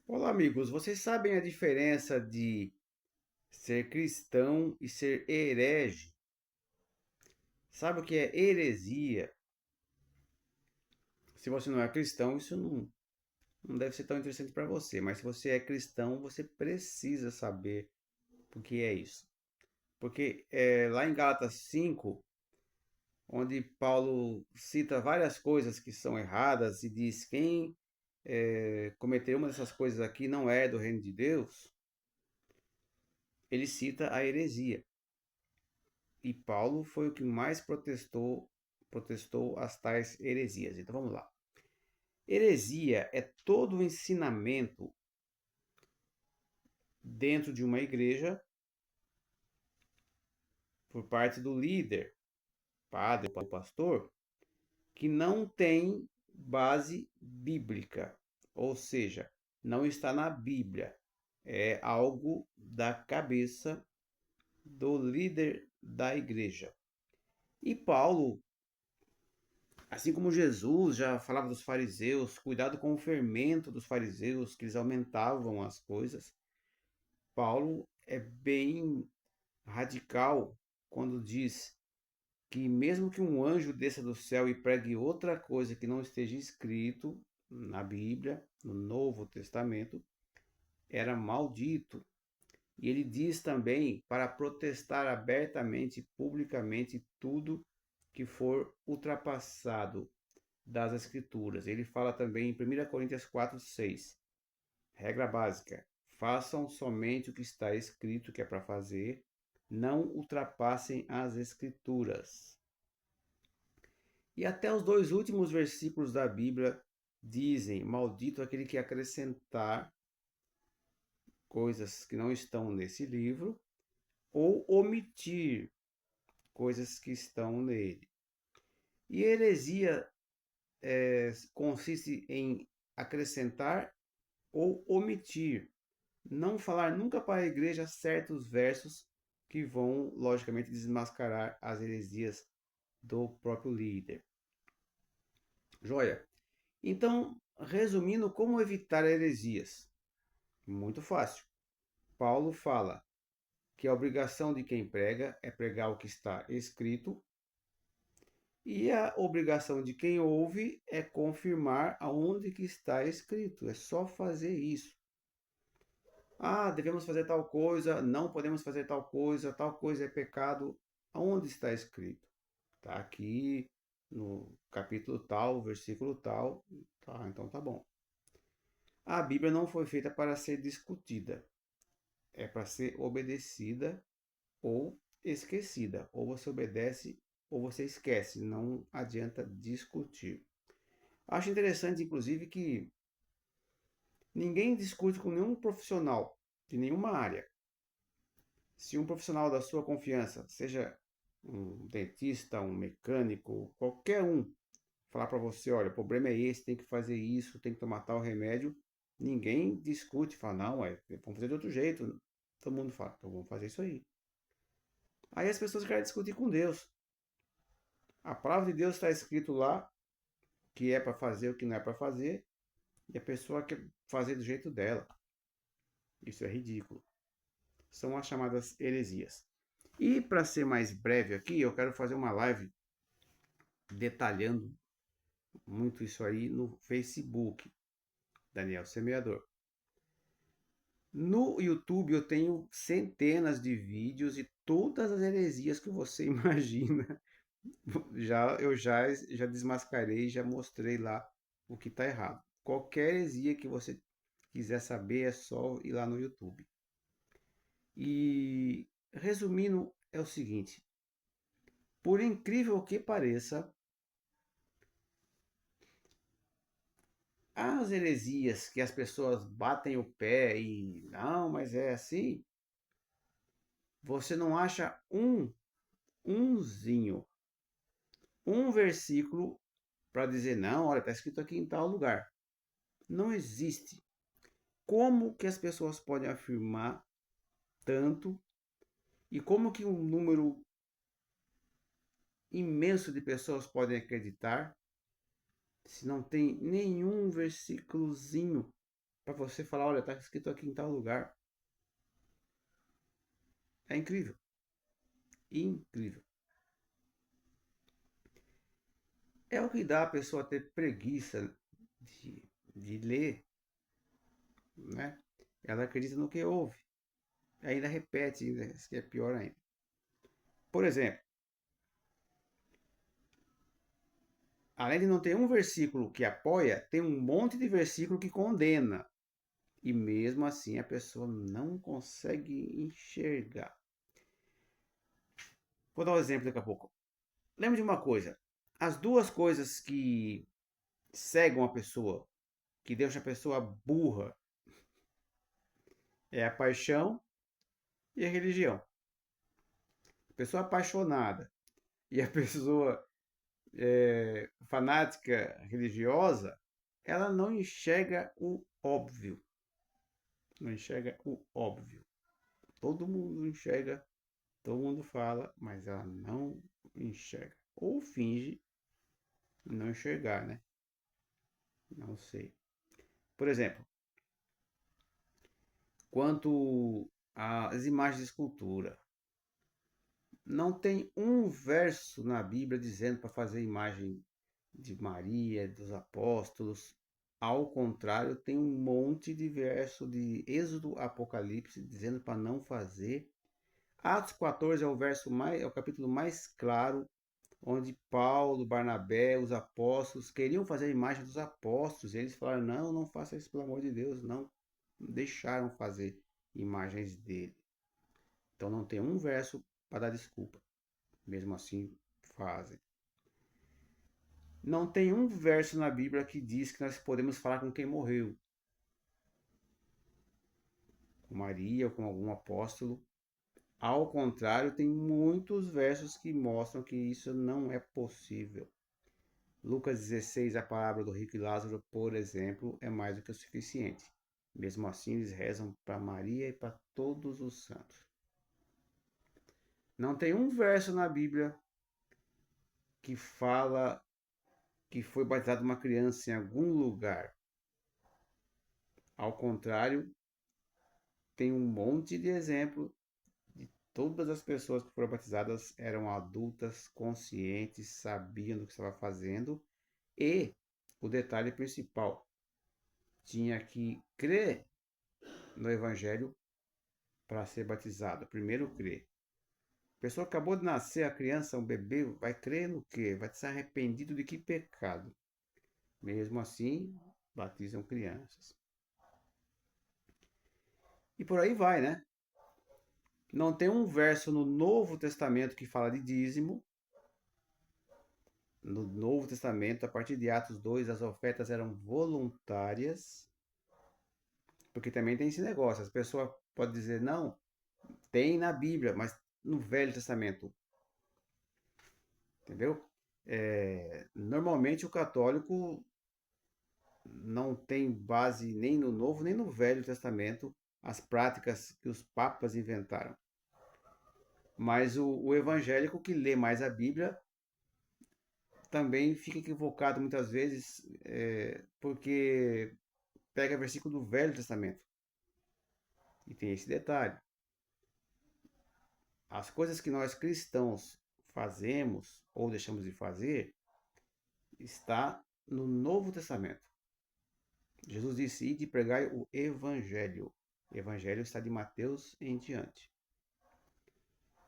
Olá, amigos. Vocês sabem a diferença de ser cristão e ser herege? Sabe o que é heresia? Se você não é cristão, isso não deve ser tão interessante para você. Mas se você é cristão, você precisa saber o que é isso. Porque lá em Gálatas 5, onde Paulo cita várias coisas que são erradas e diz quem cometer uma dessas coisas aqui não é do reino de Deus, ele cita a heresia. E Paulo foi o que mais protestou as tais heresias. Então vamos lá. Heresia é todo o ensinamento dentro de uma igreja por parte do líder, padre ou pastor, que não tem base bíblica, ou seja, não está na Bíblia. É algo da cabeça do líder da igreja. E Paulo, assim como Jesus já falava dos fariseus, cuidado com o fermento dos fariseus, que eles aumentavam as coisas, Paulo é bem radical quando diz que mesmo que um anjo desça do céu e pregue outra coisa que não esteja escrito na Bíblia, no Novo Testamento, era maldito. E ele diz também para protestar abertamente e publicamente tudo que for ultrapassado das Escrituras. Ele fala também em 1 Coríntios 4:6. Regra básica: façam somente o que está escrito que é para fazer, não ultrapassem as Escrituras. E até os dois últimos versículos da Bíblia dizem: maldito aquele que acrescentar coisas que não estão nesse livro ou omitir coisas que estão nele. E heresia consiste em acrescentar ou omitir. Não falar nunca para a igreja certos versos que vão, logicamente, desmascarar as heresias do próprio líder. Joia? Então, resumindo, como evitar heresias? Muito fácil. Paulo fala que a obrigação de quem prega é pregar o que está escrito e a obrigação de quem ouve é confirmar aonde que está escrito. É só fazer isso. Ah, devemos fazer tal coisa, não podemos fazer tal coisa é pecado. Aonde está escrito? Está aqui no capítulo tal, versículo tal. Tá, então tá bom. A Bíblia não foi feita para ser discutida, é para ser obedecida ou esquecida. Ou você obedece ou você esquece, não adianta discutir. Acho interessante, inclusive, que ninguém discute com nenhum profissional de nenhuma área. Se um profissional da sua confiança, seja um dentista, um mecânico, qualquer um, falar para você, olha, o problema é esse, tem que fazer isso, tem que tomar tal remédio, ninguém discute, fala, não, vamos fazer de outro jeito. Todo mundo fala, então vamos fazer isso aí. Aí as pessoas querem discutir com Deus. A palavra de Deus está escrito lá, que é para fazer o que não é para fazer, e a pessoa quer fazer do jeito dela. Isso é ridículo. São as chamadas heresias. E para ser mais breve aqui, eu quero fazer uma live detalhando muito isso aí no Facebook, Daniel Semeador. No YouTube eu tenho centenas de vídeos e todas as heresias que você imagina. Já desmascarei, já mostrei lá o que está errado. Qualquer heresia que você quiser saber é só ir lá no YouTube. E resumindo, é o seguinte: por incrível que pareça, as heresias que as pessoas batem o pé e não, mas é assim, você não acha umzinho, um versículo para dizer não, olha, está escrito aqui em tal lugar. Não existe. Como que as pessoas podem afirmar tanto e como que um número imenso de pessoas podem acreditar se não tem nenhum versículozinho para você falar, olha, está escrito aqui em tal lugar. É incrível. Incrível. É o que dá a pessoa ter preguiça de ler, né? Ela acredita no que ouve. Ainda repete, isso que é pior ainda. Por exemplo, além de não ter um versículo que apoia, tem um monte de versículo que condena. E mesmo assim a pessoa não consegue enxergar. Vou dar um exemplo daqui a pouco. Lembra de uma coisa: as duas coisas que cegam a pessoa, que deixam a pessoa burra, é a paixão e a religião. A pessoa apaixonada e a pessoa fanática religiosa, ela não enxerga o óbvio. Não enxerga o óbvio. Todo mundo enxerga, todo mundo fala, mas ela não enxerga. Ou finge não enxergar, né? Não sei. Por exemplo, quanto às imagens de escultura, não tem um verso na Bíblia dizendo para fazer imagem de Maria, dos apóstolos. Ao contrário, tem um monte de verso de Êxodo, Apocalipse dizendo para não fazer. Atos 14 é o verso mais, é o capítulo mais claro, onde Paulo, Barnabé, os apóstolos queriam fazer a imagem dos apóstolos. E eles falaram: não, não faça isso, pelo amor de Deus, não. Deixaram fazer imagens dele. Então não tem um verso para dar desculpa. Mesmo assim, fazem. Não tem um verso na Bíblia que diz que nós podemos falar com quem morreu. Com Maria ou com algum apóstolo. Ao contrário, tem muitos versos que mostram que isso não é possível. Lucas 16, a parábola do rico e Lázaro, por exemplo, é mais do que o suficiente. Mesmo assim, eles rezam para Maria e para todos os santos. Não tem um verso na Bíblia que fala que foi batizada uma criança em algum lugar. Ao contrário, tem um monte de exemplo de todas as pessoas que foram batizadas eram adultas, conscientes, sabiam do que estava fazendo e o detalhe principal, tinha que crer no Evangelho para ser batizado. Primeiro crer. A pessoa acabou de nascer, a criança, um bebê, vai crer no quê? Vai ser arrependido de que pecado? Mesmo assim, batizam crianças. E por aí vai, né? Não tem um verso no Novo Testamento que fala de dízimo. No Novo Testamento, a partir de Atos 2, as ofertas eram voluntárias. Porque também tem esse negócio. As pessoas podem dizer, não, tem na Bíblia, mas no Velho Testamento. Entendeu? Normalmente o católico não tem base nem no Novo nem no Velho Testamento as práticas que os papas inventaram. Mas o evangélico que lê mais a Bíblia também fica equivocado muitas vezes, porque pega versículo do Velho Testamento. E tem esse detalhe. As coisas que nós cristãos fazemos ou deixamos de fazer está no Novo Testamento. Jesus disse: ide e pregai o Evangelho. O Evangelho está de Mateus em diante.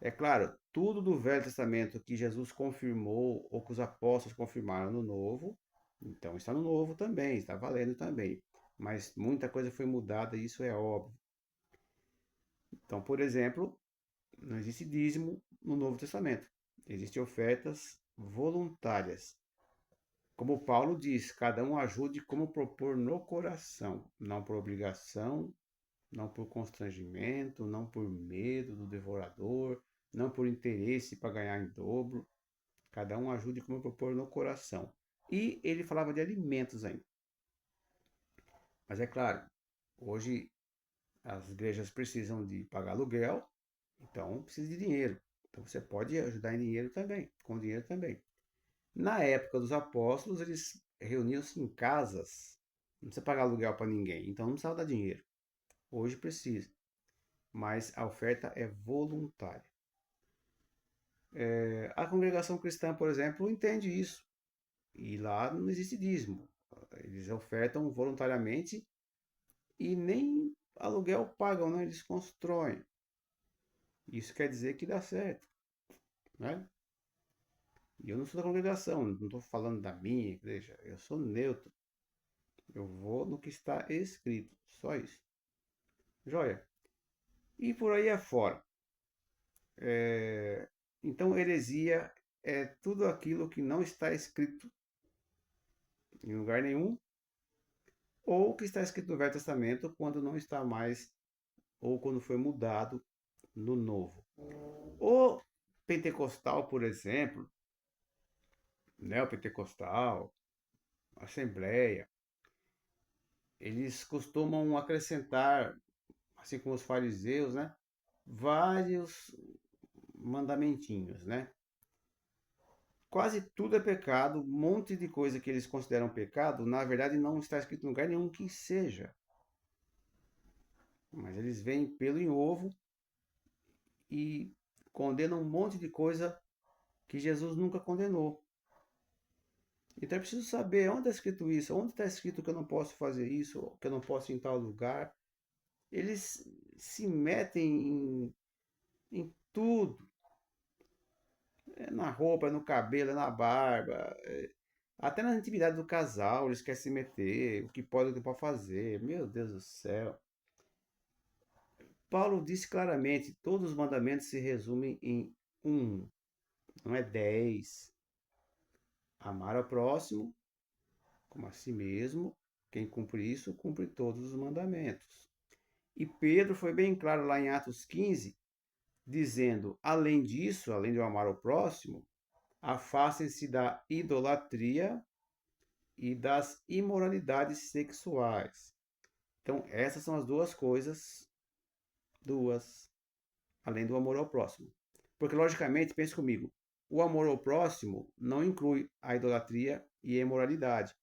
É claro, tudo do Velho Testamento que Jesus confirmou ou que os apóstolos confirmaram no Novo, então está no Novo também, está valendo também. Mas muita coisa foi mudada e isso é óbvio. Então, por exemplo, não existe dízimo no Novo Testamento. Existem ofertas voluntárias. Como Paulo diz, cada um ajude como propor no coração, não por obrigação, não por constrangimento, não por medo do devorador, não por interesse para ganhar em dobro. Cada um ajude como propor no coração. E ele falava de alimentos ainda. Mas é claro, hoje as igrejas precisam de pagar aluguel, então precisa de dinheiro. Então você pode ajudar em dinheiro também, com dinheiro também. Na época dos apóstolos, eles reuniam-se em casas Não precisa pagar aluguel para ninguém, então não precisa dar dinheiro. Hoje precisa, mas a oferta é voluntária. A congregação cristã, por exemplo, entende isso. E lá não existe dízimo. Eles ofertam voluntariamente e nem aluguel pagam, né? Eles constroem. Isso quer dizer que dá certo, né? E eu não sou da congregação, não estou falando da minha igreja, eu sou neutro. Eu vou no que está escrito, só isso. Joia? E por aí afora. Então, heresia é tudo aquilo que não está escrito em lugar nenhum, ou que está escrito no Velho Testamento quando não está mais, ou quando foi mudado no Novo. O pentecostal, por exemplo, neopentecostal, assembleia, eles costumam acrescentar, assim como os fariseus, né, vários mandamentinhos, né? Quase tudo é pecado, um monte de coisa que eles consideram pecado, na verdade não está escrito em lugar nenhum que seja. Mas eles vêm pelo em ovo e condenam um monte de coisa que Jesus nunca condenou. Então é preciso saber onde está escrito isso, onde está escrito que eu não posso fazer isso, que eu não posso ir em tal lugar. Eles se metem em tudo. É na roupa, é no cabelo, é na barba. Até na intimidade do casal, eles querem se meter. O que pode, o que pode fazer. Meu Deus do céu. Paulo disse claramente: todos os mandamentos se resumem em um, não é 10. Amar ao próximo como a si mesmo. Quem cumpre isso, cumpre todos os mandamentos. E Pedro foi bem claro lá em Atos 15, dizendo: além disso, além de amar ao próximo, afastem-se da idolatria e das imoralidades sexuais. Então, essas são as duas coisas, duas, além do amor ao próximo. Porque, logicamente, pense comigo, o amor ao próximo não inclui a idolatria e a imoralidade.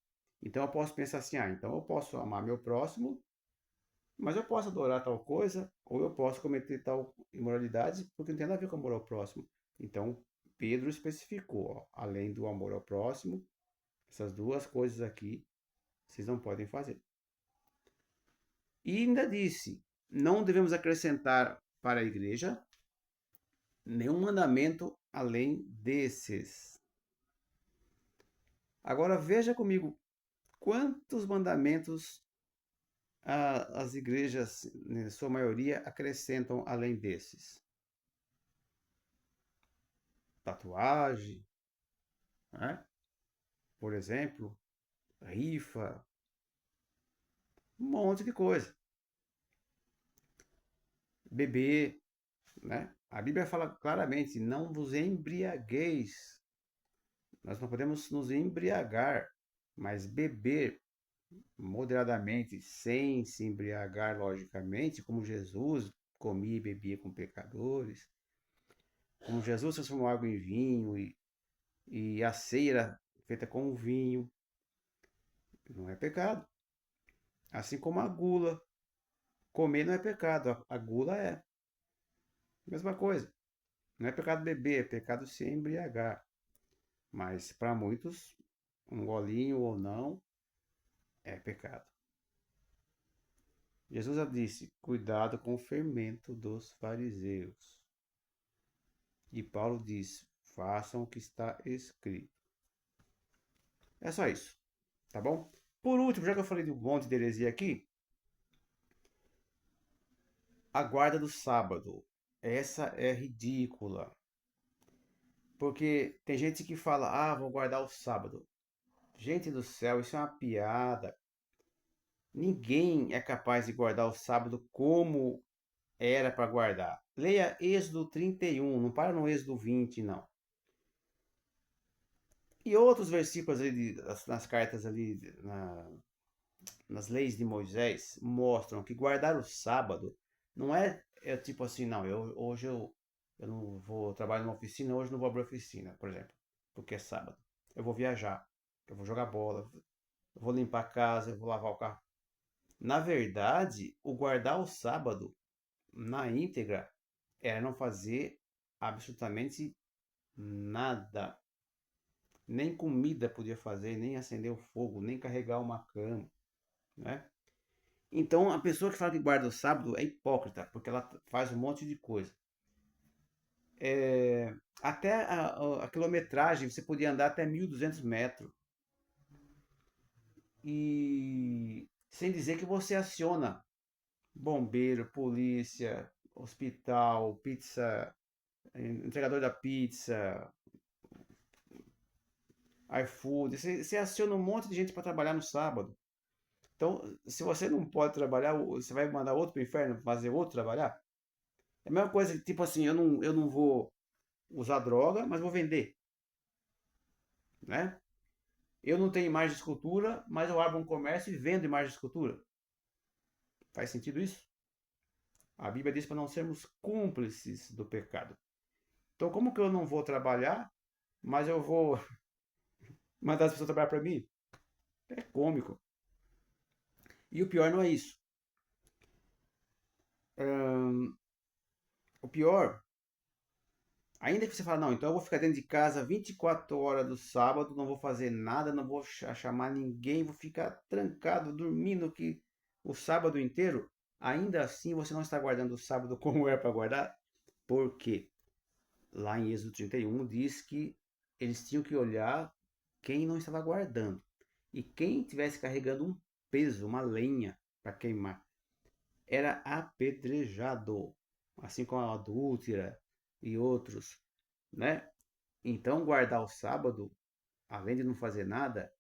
Então, eu posso pensar assim, então eu posso amar meu próximo, mas eu posso adorar tal coisa, ou eu posso cometer tal imoralidade, porque não tem nada a ver com amor ao próximo. Então, Pedro especificou, além do amor ao próximo, essas duas coisas aqui, vocês não podem fazer. E ainda disse, não devemos acrescentar para a igreja nenhum mandamento além desses. Agora veja comigo quantos mandamentos as igrejas, na sua maioria, acrescentam além desses. Tatuagem, né? Por exemplo, rifa, um monte de coisa. Beber, né? A Bíblia fala claramente, não vos embriagueis. Nós não podemos nos embriagar, mas beber moderadamente, sem se embriagar, logicamente, como Jesus comia e bebia com pecadores, como Jesus transformou água em vinho e a ceia era feita com o vinho, não é pecado. Assim como a gula. Comer não é pecado, a gula é. Mesma coisa. Não é pecado beber, é pecado se embriagar. Mas para muitos, um golinho ou não é pecado. Jesus já disse: cuidado com o fermento dos fariseus. E Paulo diz: façam o que está escrito. É só isso, tá bom? Por último, já que eu falei de um monte de heresia aqui, a guarda do sábado. Essa é ridícula. Porque tem gente que fala: vou guardar o sábado. Gente do céu, isso é uma piada. Ninguém é capaz de guardar o sábado como era para guardar. Leia Êxodo 31, não para no Êxodo 20, não. E outros versículos ali nas cartas ali, nas leis de Moisés, mostram que guardar o sábado não é tipo assim, não, hoje eu não vou trabalhar numa oficina, hoje não vou abrir oficina, por exemplo, porque é sábado. Eu vou viajar, eu vou jogar bola, eu vou limpar a casa, eu vou lavar o carro. Na verdade, o guardar o sábado na íntegra era não fazer absolutamente nada. Nem comida podia fazer, nem acender o fogo, nem carregar uma cama, né? Então, a pessoa que fala que guarda o sábado é hipócrita, porque ela faz um monte de coisa. Até a quilometragem, você podia andar até 1.200 metros. E sem dizer que você aciona bombeiro, polícia, hospital, pizza, entregador da pizza, iFood. Você aciona um monte de gente para trabalhar no sábado. Então, se você não pode trabalhar, você vai mandar outro para o inferno fazer outro trabalhar? É a mesma coisa que, tipo assim, eu não vou usar droga, mas vou vender, né? Eu não tenho imagem de escultura, mas eu abro um comércio e vendo imagem de escultura. Faz sentido isso? A Bíblia diz para não sermos cúmplices do pecado. Então, como que eu não vou trabalhar, mas eu vou mandar as pessoas trabalhar para mim? É cômico. E o pior não é isso. O pior, ainda que você fale, não, então eu vou ficar dentro de casa 24 horas do sábado, não vou fazer nada, não vou chamar ninguém, vou ficar trancado, dormindo aqui o sábado inteiro. Ainda assim, você não está guardando o sábado como é para guardar, porque lá em Êxodo 31 diz que eles tinham que olhar quem não estava guardando. E quem tivesse carregando um peso, uma lenha para queimar, era apedrejado, assim como a adúltera e outros, né? Então, guardar o sábado, além de não fazer nada,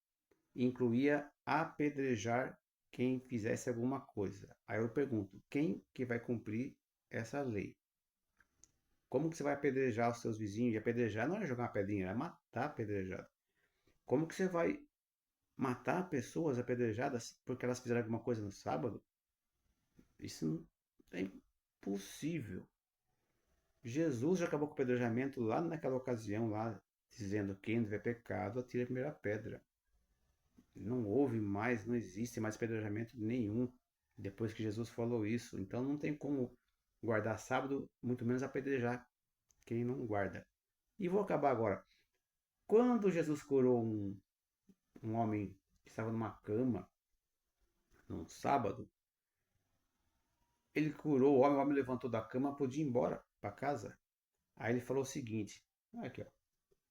incluía apedrejar quem fizesse alguma coisa. Aí eu pergunto, quem que vai cumprir essa lei? Como que você vai apedrejar os seus vizinhos? E apedrejar não é jogar uma pedrinha, é matar apedrejado. Como que você vai matar pessoas apedrejadas porque elas fizeram alguma coisa no sábado? Isso é impossível. Jesus já acabou com o apedrejamento lá naquela ocasião, lá, dizendo: quem tiver pecado, atire a primeira pedra. Não houve mais, não existe mais apedrejamento nenhum depois que Jesus falou isso. Então não tem como guardar sábado, muito menos apedrejar quem não guarda. E vou acabar agora. Quando Jesus curou um homem que estava numa cama, num sábado, ele curou o homem levantou da cama, podia ir embora para casa. Aí ele falou o seguinte: aqui, ó.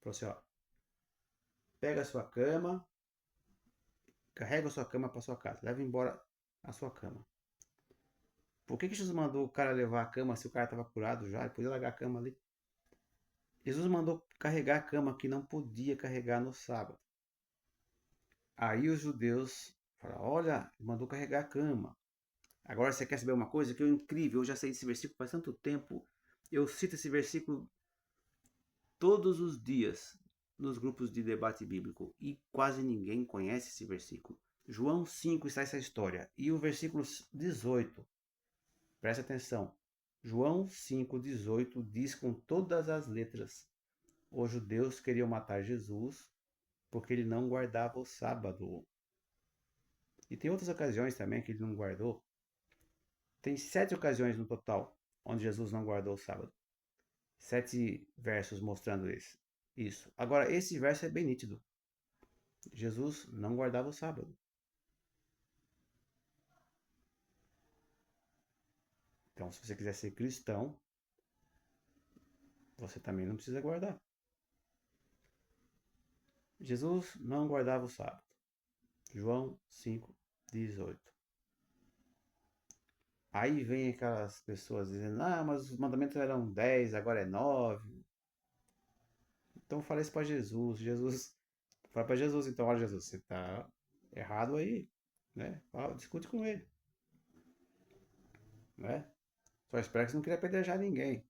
Falou assim: ó, pega a sua cama, carrega a sua cama para sua casa, leva embora a sua cama. Por que Jesus mandou o cara levar a cama se o cara estava curado já? Ele podia largar a cama ali. Jesus mandou carregar a cama que não podia carregar no sábado. Aí os judeus falaram: olha, ele mandou carregar a cama. Agora você quer saber uma coisa que é incrível? Eu já sei desse versículo faz tanto tempo. Eu cito esse versículo todos os dias nos grupos de debate bíblico e quase ninguém conhece esse versículo. João 5 está essa história. E o versículo 18, preste atenção. João 5,18 diz com todas as letras: os judeus queriam matar Jesus porque ele não guardava o sábado. E tem outras ocasiões também que ele não guardou. Tem 7 ocasiões no total onde Jesus não guardou o sábado. 7 versos mostrando isso. Agora, esse verso é bem nítido. Jesus não guardava o sábado. Então, se você quiser ser cristão, você também não precisa guardar. Jesus não guardava o sábado. João 5,18. Aí vem aquelas pessoas dizendo: ah, mas os mandamentos eram 10, agora é 9. Então fala isso para Jesus. Fala para Jesus, então, olha, Jesus, você está errado aí, né? Fala, discute com ele, né? Só espero que você não queria apedrejar ninguém.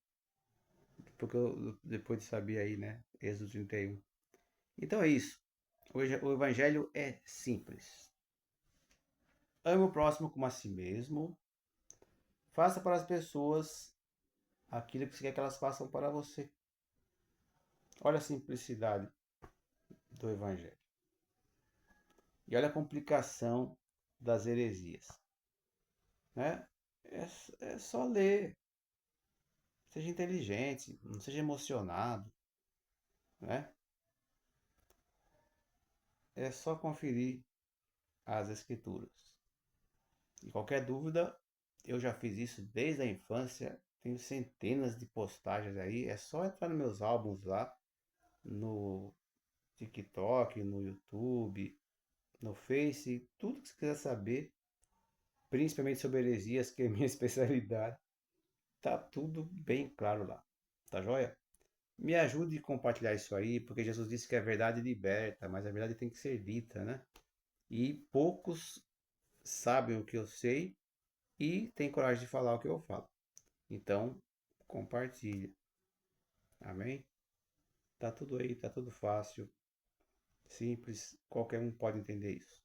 Porque eu, depois de saber aí, né? Êxodo 31. Então é isso. O evangelho é simples. Ame o próximo como a si mesmo. Faça para as pessoas aquilo que você quer que elas façam para você. Olha a simplicidade do evangelho. E olha a complicação das heresias, né? É, é só ler, seja inteligente, não seja emocionado, né? É só conferir as escrituras. E qualquer dúvida, eu já fiz isso desde a infância, tenho centenas de postagens aí, é só entrar nos meus álbuns lá, no TikTok, no YouTube, no Face, tudo que você quiser saber, principalmente sobre heresias, que é minha especialidade, tá tudo bem claro lá. Tá joia? Me ajude a compartilhar isso aí, porque Jesus disse que a verdade liberta, mas a verdade tem que ser dita, né? E poucos sabem o que eu sei e têm coragem de falar o que eu falo. Então, compartilha. Amém? Tá tudo aí, tá tudo fácil, simples, qualquer um pode entender isso.